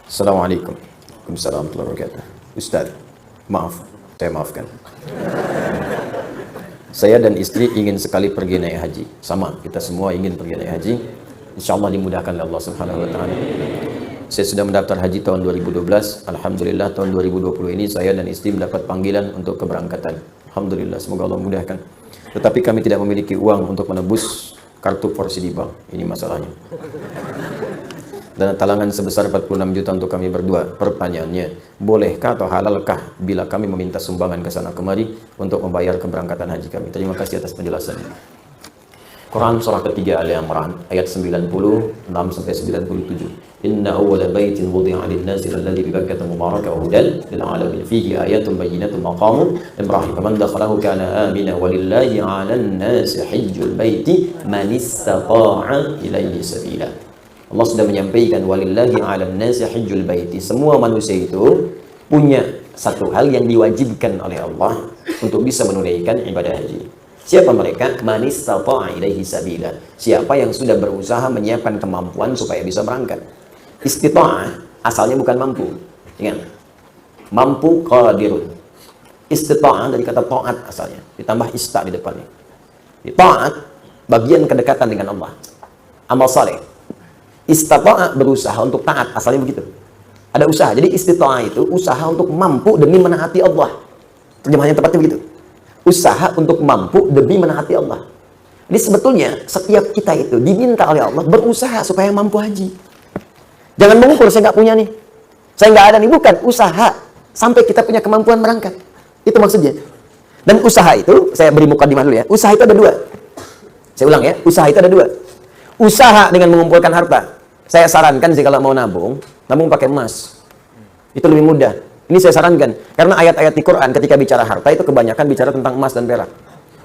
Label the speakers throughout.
Speaker 1: Assalamualaikum. Waalaikumsalam warahmatullahi wabarakatuh. Ustaz, maaf, saya maafkan. Saya dan istri ingin sekali pergi naik haji. Sama, kita semua ingin pergi naik haji. InsyaAllah dimudahkan oleh Allah Subhanahu wa Ta'ala. Saya sudah mendaftar haji tahun 2012. Alhamdulillah tahun 2020 ini saya dan istri mendapat panggilan untuk keberangkatan. Alhamdulillah, semoga Allah mudahkan. Tetapi kami tidak memiliki uang untuk menebus kartu porsi di bank. Ini masalahnya. Dan talangan sebesar 46 juta untuk kami berdua. Pertanyaannya, bolehkah atau halalkah bila kami meminta sumbangan ke sana kemari untuk membayar keberangkatan haji kami? Terima kasih atas penjelasannya. Quran surah ketiga Al-Imran ayat 96 sampai 97. Inna awwala baitin wudi'a lin-nasi alladhi bi Bakkah mubarakan wa hudan lil 'alamin fihi ayatun bayyinatun maqamu Ibrahim faman dakhalahu kana amina walillahi 'alan nasi hajjul baiti man istata'a ilaihi sabila. Allah sudah menyampaikan walillahi 'alan nasi hajjul baiti. Semua manusia itu punya satu hal yang diwajibkan oleh Allah untuk bisa menunaikan ibadah haji. Siapa mereka? Man istata'a ilaihi sabila. Siapa yang sudah berusaha menyiapkan kemampuan supaya bisa berangkat. Istita'ah asalnya bukan mampu. Ingat. Mampu qadirun. Istita'ah dari kata ta'at asalnya, ditambah ista di depannya. Ta'at bagian kedekatan dengan Allah. Amal saleh. Istita'ah berusaha untuk taat, asalnya begitu. Ada usaha. Jadi istita'ah itu usaha untuk mampu demi menaati Allah. Terjemahannya tepatnya begitu. Usaha untuk mampu demi menaati Allah. Jadi sebetulnya setiap kita itu diminta oleh Allah berusaha supaya mampu haji. Jangan mengukur, saya nggak punya nih, saya nggak ada nih, bukan. Usaha sampai kita punya kemampuan berangkat. Itu maksudnya. Dan usaha itu, saya beri mukadimah dulu ya. Usaha itu ada dua. Saya ulang ya, usaha itu ada dua. Usaha dengan mengumpulkan harta. Saya sarankan sih kalau mau nabung pakai emas. Itu lebih mudah. Ini saya sarankan, karena ayat-ayat di Quran ketika bicara harta itu kebanyakan bicara tentang emas dan perak.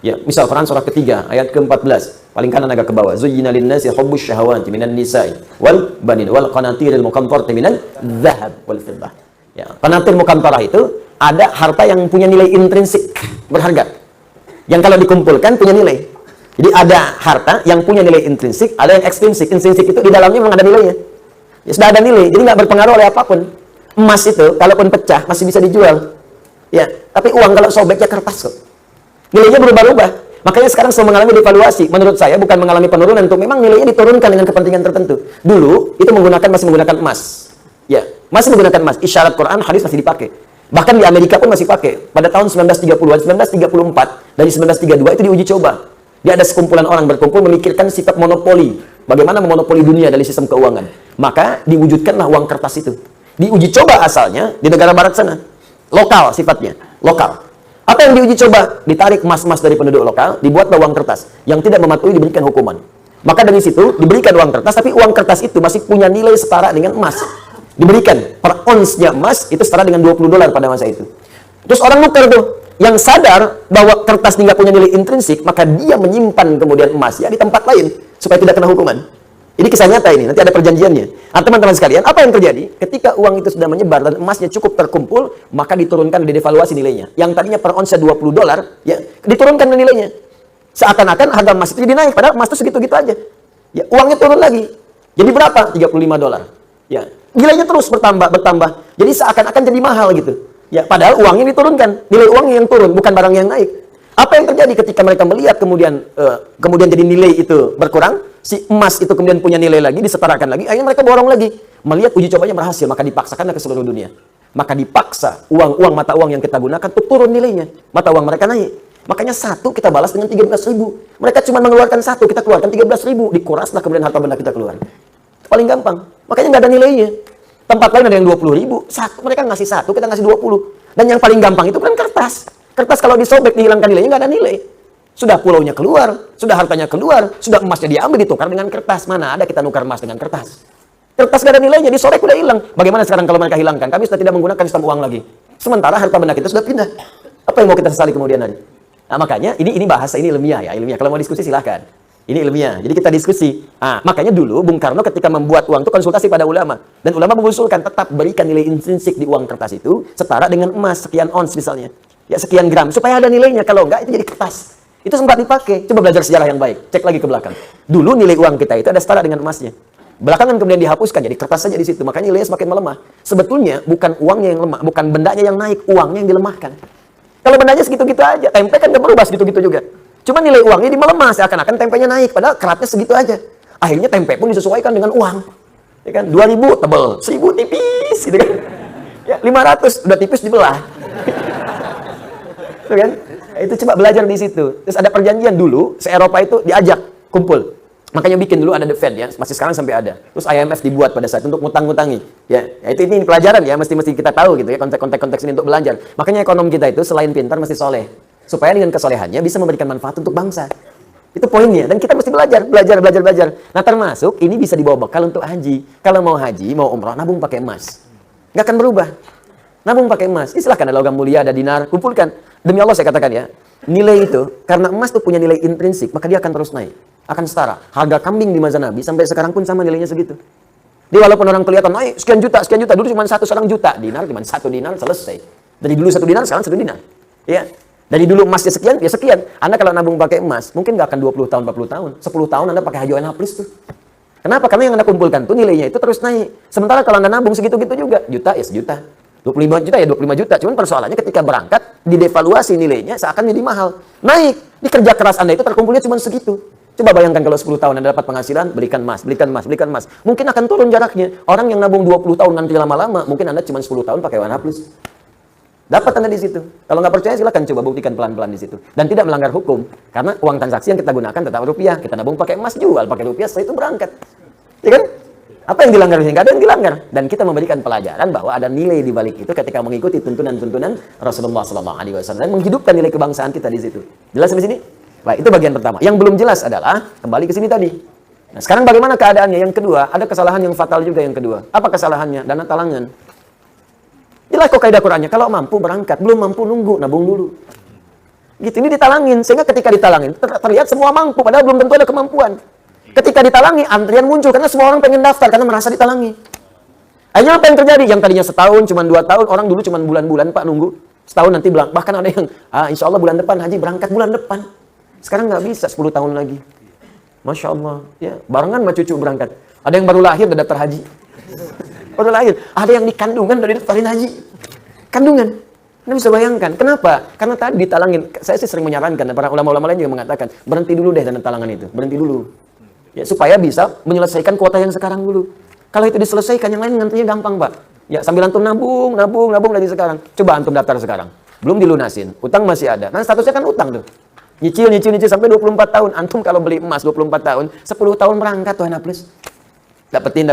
Speaker 1: Ya, misal Quran surah ketiga ayat ke-14, paling kanan agak ke bawah. Zuyyina lin-nasi hubbus syahawati minan nisa'i wal banin wal qanatiril muqantarati minan dzahab wal fiddah. Ya, qanatir muqantarah itu ada harta yang punya nilai intrinsik, berharga. Yang kalau dikumpulkan punya nilai. Jadi ada harta yang punya nilai intrinsik, ada yang ekstrinsik. Intrinsik itu di dalamnya memang ada nilainya. Ya, sudah ada nilai, jadi nggak berpengaruh oleh apapun. Emas itu, kalaupun pecah, masih bisa dijual. Ya, tapi uang kalau sobeknya kertas kok. Nilainya berubah-ubah. Makanya sekarang sedang mengalami devaluasi. Menurut saya bukan mengalami penurunan, untuk memang nilainya diturunkan dengan kepentingan tertentu. Dulu, itu masih menggunakan emas. Ya, masih menggunakan emas. Isyarat Quran, hadis masih dipakai. Bahkan di Amerika pun masih pakai. Pada tahun 1930-an, 1934, dari 1932 itu diuji coba. Dia ada sekumpulan orang berkumpul memikirkan sifat monopoli. Bagaimana memonopoli dunia dari sistem keuangan. Maka diwujudkanlah uang kertas itu. Diuji coba asalnya di negara barat sana. Lokal sifatnya. Lokal. Apa yang diuji coba? Ditarik emas-emas dari penduduk lokal, dibuatlah uang kertas. Yang tidak mematuhi diberikan hukuman. Maka dari situ diberikan uang kertas, tapi uang kertas itu masih punya nilai setara dengan emas. Diberikan per onsnya emas itu setara dengan $20 pada masa itu. Terus orang nuker tuh. Yang sadar bahwa kertas tidak punya nilai intrinsik, maka dia menyimpan kemudian emas ya di tempat lain supaya tidak kena hukuman. Ini kisah nyata ini, nanti ada perjanjiannya. Nah, teman-teman sekalian, apa yang terjadi? Ketika uang itu sudah menyebar dan emasnya cukup terkumpul, maka diturunkan, didevaluasi nilainya. Yang tadinya per onsnya $20, ya, diturunkan nilainya. Seakan-akan harga emas itu jadi naik, padahal emas itu segitu-gitu aja. Ya, uangnya turun lagi. Jadi berapa? $35. Ya, nilainya terus bertambah. Jadi seakan-akan jadi mahal gitu. Ya, padahal uangnya diturunkan, nilai uangnya yang turun, bukan barang yang naik. Apa yang terjadi ketika mereka melihat kemudian jadi nilai itu berkurang, si emas itu kemudian punya nilai lagi, disetarakan lagi, akhirnya mereka borong lagi. Melihat uji cobanya berhasil, maka dipaksakanlah ke seluruh dunia. Maka dipaksa mata uang yang kita gunakan itu turun nilainya. Mata uang mereka naik. Makanya satu kita balas dengan 13.000. Mereka cuma mengeluarkan satu, kita keluarkan 13.000. Dikuraslah kemudian harta benda kita keluar. Paling gampang. Makanya nggak ada nilainya. Tempat lain ada yang 20.000. Satu, mereka ngasih satu, kita ngasih 20. Dan yang paling gampang itu kan kertas. Kertas kalau disobek, dihilangkan nilainya, nggak ada nilai. Sudah pulaunya keluar, sudah hartanya keluar, sudah emasnya diambil, ditukar dengan kertas. Mana ada kita nukar emas dengan kertas? Kertas nggak ada nilainya, disobek udah hilang. Bagaimana sekarang kalau mereka hilangkan? Kami sudah tidak menggunakan sistem uang lagi. Sementara harta benda kita sudah pindah. Apa yang mau kita sesali kemudian hari? Nah, makanya ini bahasa, ini ilmiah ya, ilmiah. Kalau mau diskusi silahkan. Ini ilmiah. Jadi kita diskusi. Makanya dulu Bung Karno ketika membuat uang itu konsultasi pada ulama. Dan ulama mengusulkan tetap berikan nilai intrinsik di uang kertas itu setara dengan emas sekian ons misalnya. Ya sekian gram. Supaya ada nilainya. Kalau enggak itu jadi kertas. Itu sempat dipakai. Coba belajar sejarah yang baik. Cek lagi ke belakang. Dulu nilai uang kita itu ada setara dengan emasnya. Belakangan kemudian dihapuskan, jadi kertas saja di situ. Makanya nilainya semakin melemah. Sebetulnya bukan uangnya yang lemah, bukan bendanya yang naik, uangnya yang dilemahkan. Kalau bendanya segitu-gitu aja, tempe kan nggak berubah segitu-gitu juga. Cuma nilai uangnya melemah, seakan-akan tempenya naik, padahal keratnya segitu aja. Akhirnya tempe pun disesuaikan dengan uang. Ya kan? 2.000 tebel, 1.000 tipis gitu kan. Ya, 500 udah tipis dibelah. Itu kan? Itu coba belajar di situ. Terus ada perjanjian dulu, se-Eropa itu diajak kumpul. Makanya bikin dulu ada The Fed ya, masih sekarang sampai ada. Terus IMF dibuat pada saat untuk ngutang-ngutangi. Ya, ini pelajaran ya, mesti kita tahu gitu ya, konteks-konteks ini untuk belajar. Makanya ekonom kita itu selain pintar mesti soleh. Supaya dengan kesolehannya bisa memberikan manfaat untuk bangsa. Itu poinnya. Dan kita mesti belajar. Nah termasuk ini bisa dibawa bekal untuk haji. Kalau mau haji, mau umrah, nabung pakai emas. Nggak akan berubah. Nabung pakai emas. Silahkan ada logam mulia, ada dinar, kumpulkan. Demi Allah saya katakan ya, nilai itu, karena emas itu punya nilai intrinsik, maka dia akan terus naik. Akan setara. Harga kambing di masa Nabi sampai sekarang pun sama nilainya segitu. Dia walaupun orang kelihatan naik sekian juta, dulu cuma 1 juta, dinar cuma 1 dinar selesai. Dari dulu 1 dinar, sekarang 1 dinar. Ya. Dari dulu emasnya sekian, ya sekian. Anda kalau nabung pakai emas, mungkin nggak akan 20 tahun, 40 tahun. 10 tahun Anda pakai haji ONH plus tuh. Kenapa? Karena yang Anda kumpulkan tuh nilainya itu terus naik. Sementara kalau Anda nabung segitu-gitu juga, juta ya sejuta. 25 juta ya 25 juta. Cuman persoalannya ketika berangkat, didevaluasi nilainya seakan jadi mahal. Naik. Di kerja keras Anda itu terkumpulnya cuma segitu. Coba bayangkan kalau 10 tahun Anda dapat penghasilan, belikan emas. Mungkin akan turun jaraknya. Orang yang nabung 20 tahun nanti lama-lama, mungkin Anda cuma 10 tahun pakai ONH plus. Dapat Anda di situ. Kalau nggak percaya silakan coba buktikan pelan-pelan di situ. Dan tidak melanggar hukum. Karena uang transaksi yang kita gunakan tetap rupiah. Kita nabung pakai emas, jual pakai rupiah, setelah itu berangkat. Ya kan? Apa yang dilanggar ini? Nggak ada yang dilanggar. Dan kita memberikan pelajaran bahwa ada nilai di balik itu ketika mengikuti tuntunan-tuntunan Rasulullah SAW dan menghidupkan nilai kebangsaan kita di situ. Jelas di sini? Baik, itu bagian pertama. Yang belum jelas adalah kembali ke sini tadi. Nah, sekarang bagaimana keadaannya? Yang kedua, ada kesalahan yang fatal juga yang kedua. Apa kesalahannya? Dana talangan. Jelas kok kaidah Qur'annya. Kalau mampu berangkat, belum mampu nunggu, nabung dulu. Gitu, ini ditalangin. Sehingga ketika ditalangin, terlihat semua mampu, padahal belum tentu ada kemampuan. Ketika ditalangi, antrian muncul karena semua orang pengen daftar karena merasa ditalangi. Akhirnya apa yang terjadi? Yang tadinya setahun, cuma 2 tahun, orang dulu cuma bulan-bulan Pak nunggu. Setahun nanti bilang, bahkan ada yang, insya Allah bulan depan haji, berangkat bulan depan. Sekarang nggak bisa, 10 tahun lagi. Masya Allah, ya barengan sama cucu berangkat. Ada yang baru lahir udah daftar haji. Baru lahir, ada yang di kandungan udah daftarin haji. Kandungan. Anda bisa bayangkan, kenapa? Karena tadi ditalangin. Saya sih sering menyarankan, dan para ulama-ulama lain juga mengatakan, berhenti dulu deh dana talangan itu, berhenti dulu. Ya, supaya bisa menyelesaikan kuota yang sekarang dulu. Kalau itu diselesaikan, yang lain ngantrinya gampang, Pak. Ya, sambil antum nabung dari sekarang. Coba antum daftar sekarang. Belum dilunasin, utang masih ada. Nah, statusnya kan utang tuh. Nyicil sampai 24 tahun. Antum kalau beli emas 24 tahun, 10 tahun berangkat tuh enak plus. Dapetin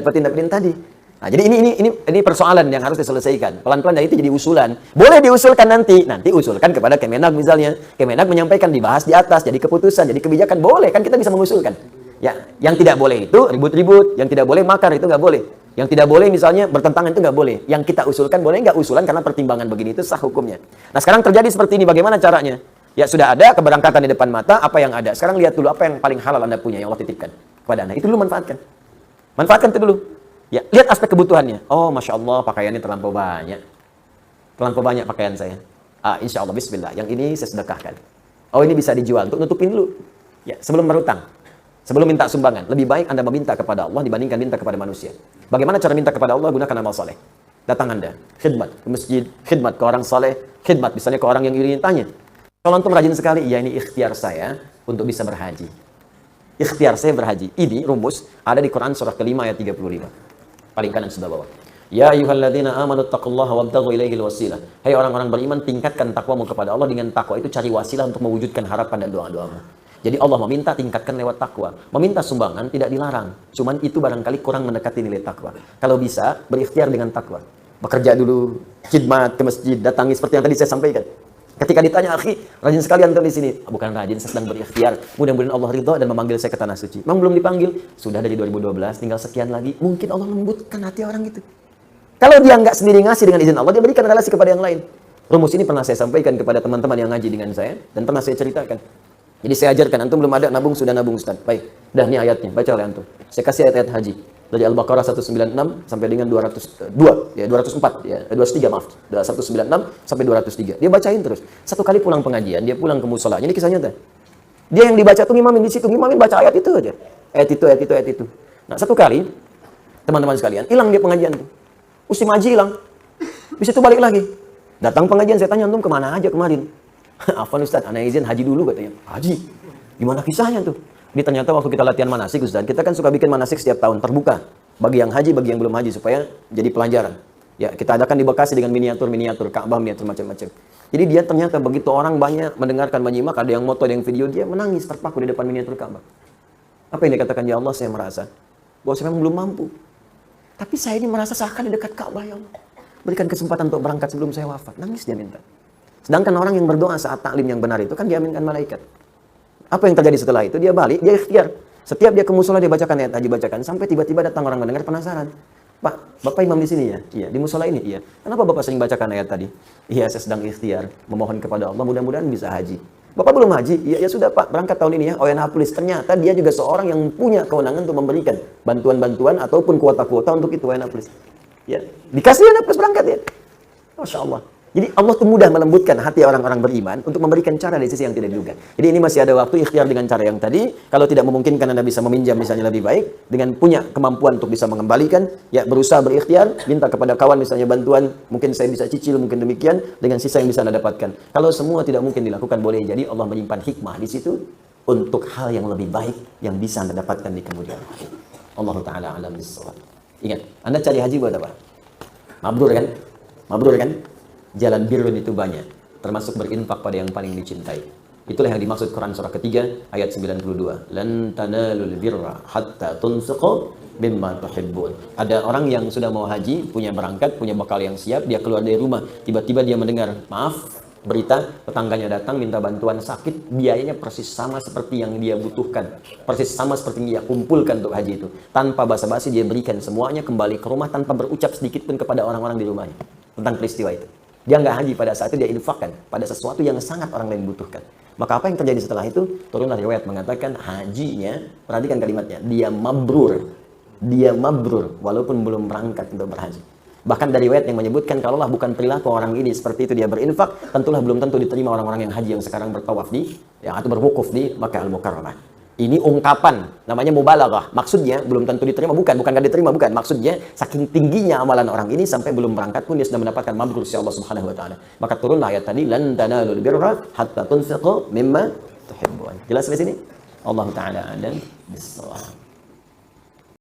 Speaker 1: tadi. Nah, jadi ini persoalan yang harus diselesaikan. Pelan-pelan, dan itu jadi usulan. Boleh diusulkan nanti usulkan kepada Kemenak misalnya. Kemenak menyampaikan, dibahas di atas, jadi keputusan, jadi kebijakan. Boleh, kan kita bisa mengusulkan. Ya, yang tidak boleh itu ribut-ribut, yang tidak boleh makar itu nggak boleh. Yang tidak boleh misalnya bertentangan itu nggak boleh. Yang kita usulkan boleh nggak usulan karena pertimbangan begini itu sah hukumnya. Nah, sekarang terjadi seperti ini, bagaimana caranya? Ya sudah ada keberangkatan di depan mata, apa yang ada. Sekarang lihat dulu apa yang paling halal Anda punya, yang Allah titipkan kepada Anda. Itu dulu manfaatkan. Manfaatkan itu dulu. Ya, lihat aspek kebutuhannya. Oh, Masya Allah, pakaiannya terlampau banyak. Terlampau banyak pakaian saya. Insya Allah, bismillah. Yang ini saya sedekahkan. Oh, ini bisa dijual untuk nutupin dulu. Ya, sebelum berutang. Sebelum minta sumbangan, lebih baik Anda meminta kepada Allah dibandingkan minta kepada manusia. Bagaimana cara minta kepada Allah? Gunakan amal saleh. Datang Anda, khidmat ke masjid, khidmat ke orang saleh, khidmat misalnya ke orang yang iri, tanya. Kalau antum rajin sekali, ya ini ikhtiar saya untuk bisa berhaji. Ikhtiar saya berhaji. Ini rumus ada di Quran surah ke-5 ayat 35. Paling kanan sebelah bawah. Ya ayyuhalladzina amanu taqullaha wabtaghu ilaihil wasilah. Hai orang-orang beriman, tingkatkan takwamu kepada Allah. Dengan takwa itu cari wasilah untuk mewujudkan harapan dan doa-doamu. Jadi Allah meminta tingkatkan lewat takwa. Meminta sumbangan tidak dilarang. Cuman itu barangkali kurang mendekati nilai takwa. Kalau bisa, berikhtiar dengan takwa. Bekerja dulu, khidmat ke masjid, datangi seperti yang tadi saya sampaikan. Ketika ditanya, akhi, rajin sekali antum di sini. Bukan rajin, saya sedang berikhtiar. Mudah-mudahan Allah ridha dan memanggil saya ke tanah suci. Memang belum dipanggil, sudah dari 2012, tinggal sekian lagi. Mungkin Allah lembutkan hati orang itu. Kalau dia nggak sendiri ngasih dengan izin Allah, dia berikan relasi kepada yang lain. Rumus ini pernah saya sampaikan kepada teman-teman yang ngaji dengan saya, dan pernah saya ceritakan. Jadi saya ajarkan, antum belum ada nabung, sudah nabung Ustaz. Baik, dah ini ayatnya, baca oleh antum. Saya kasih ayat-ayat haji. Dari Al-Baqarah 196 sampai dengan 204, 203 maaf. 196 sampai 203. Dia bacain terus. Satu kali pulang pengajian, dia pulang ke musola. Ini kisah nyata. Dia yang dibaca tuh ngimamin di situ, ngimamin baca ayat itu aja. Ayat itu. Nah, satu kali Teman-teman sekalian, hilang dia pengajian tuh. Musim haji hilang. Bisa itu balik lagi. Datang pengajian, saya tanya, antum kemana aja kemarin? Afwan Ustaz, ana izin haji dulu katanya. Haji? Gimana kisahnya tuh? Ini ternyata waktu kita latihan manasik Ustaz, kita kan suka bikin manasik setiap tahun terbuka. Bagi yang haji, bagi yang belum haji, supaya jadi pelajaran. Ya, kita adakan di Bekasi dengan miniatur-miniatur, Ka'bah, miniatur macam-macam. Jadi dia ternyata begitu orang banyak mendengarkan menyimak, ada yang moto, ada yang video, dia menangis terpaku di depan miniatur Ka'bah. Apa yang dikatakan, ya Allah, saya merasa bahwa saya memang belum mampu. Tapi saya ini merasa seakan di dekat Ka'bah, ya Allah. Berikan kesempatan untuk berangkat sebelum saya wafat. Nangis dia minta. Sedangkan orang yang berdoa saat taklim yang benar itu kan diaminkan malaikat. Apa yang terjadi setelah itu? Dia balik, dia ikhtiar. Setiap dia ke musola dia bacakan ayat haji, bacakan. Sampai tiba-tiba datang orang mendengar penasaran. Pak, Bapak imam di sini ya? Iya. Di musola ini? Iya. Kenapa Bapak sering bacakan ayat tadi? Iya, saya sedang ikhtiar. Memohon kepada Allah, mudah-mudahan bisa haji. Bapak belum haji? Iya, ya sudah Pak, berangkat tahun ini ya. ONH Police. Ternyata dia juga seorang yang punya kewenangan untuk memberikan bantuan-bantuan ataupun kuota-kuota untuk itu ONH Police. Ya, dikasih ONH Police berangkat ya. Masya Allah. Jadi Allah tuh mudah melembutkan hati orang-orang beriman untuk memberikan cara dari sisi yang tidak diduga. Jadi ini masih ada waktu ikhtiar dengan cara yang tadi. Kalau tidak memungkinkan Anda bisa meminjam misalnya lebih baik. Dengan punya kemampuan untuk bisa mengembalikan. Ya berusaha berikhtiar. Minta kepada kawan misalnya bantuan. Mungkin saya bisa cicil, mungkin demikian. Dengan sisa yang bisa Anda dapatkan. Kalau semua tidak mungkin dilakukan, boleh jadi Allah menyimpan hikmah di situ. Untuk hal yang lebih baik yang bisa Anda dapatkan di kemudian hari. Allah Ta'ala alam bisawab. Ingat, Anda cari haji buat apa? Mabrur kan? Mabrur kan? Jalan birrun itu banyak, termasuk berinfak pada yang paling dicintai. Itulah yang dimaksud Quran surah ketiga ayat 92. Lan tanalul birra hatta tunfiqu mimma tuhibbun. Ada orang yang sudah mau haji, punya berangkat, punya bekal yang siap, dia keluar dari rumah, tiba-tiba dia mendengar, maaf, berita tetangganya datang minta bantuan sakit, biayanya persis sama seperti yang dia butuhkan, persis sama seperti yang dia kumpulkan untuk haji itu. Tanpa basa-basi dia berikan semuanya, kembali ke rumah tanpa berucap sedikit pun kepada orang-orang di rumahnya tentang peristiwa itu. Dia nggak haji pada saat itu, dia infakkan pada sesuatu yang sangat orang lain butuhkan. Maka apa yang terjadi setelah itu? Turunlah riwayat mengatakan hajinya, perhatikan kalimatnya, dia mabrur walaupun belum berangkat untuk berhaji. Bahkan dari riwayat yang menyebutkan kalaulah bukan perilaku orang ini seperti itu dia berinfak, tentulah belum tentu diterima orang-orang yang haji yang sekarang bertawaf atau berwukuf di Makkah Al-Mukarramah. Ini ungkapan, namanya mubalaghah. Maksudnya belum tentu diterima, bukan gak diterima, bukan. Maksudnya saking tingginya amalan orang ini sampai belum berangkat pun dia sudah mendapatkan mabrur si Allah Subhanahu wa taala. Maka turunlah ayat tadi, lan tanalul birra hatta tunfiqu mimma tuhibbun. Jelas di sini? Allah Ta'ala a'lam bissawab.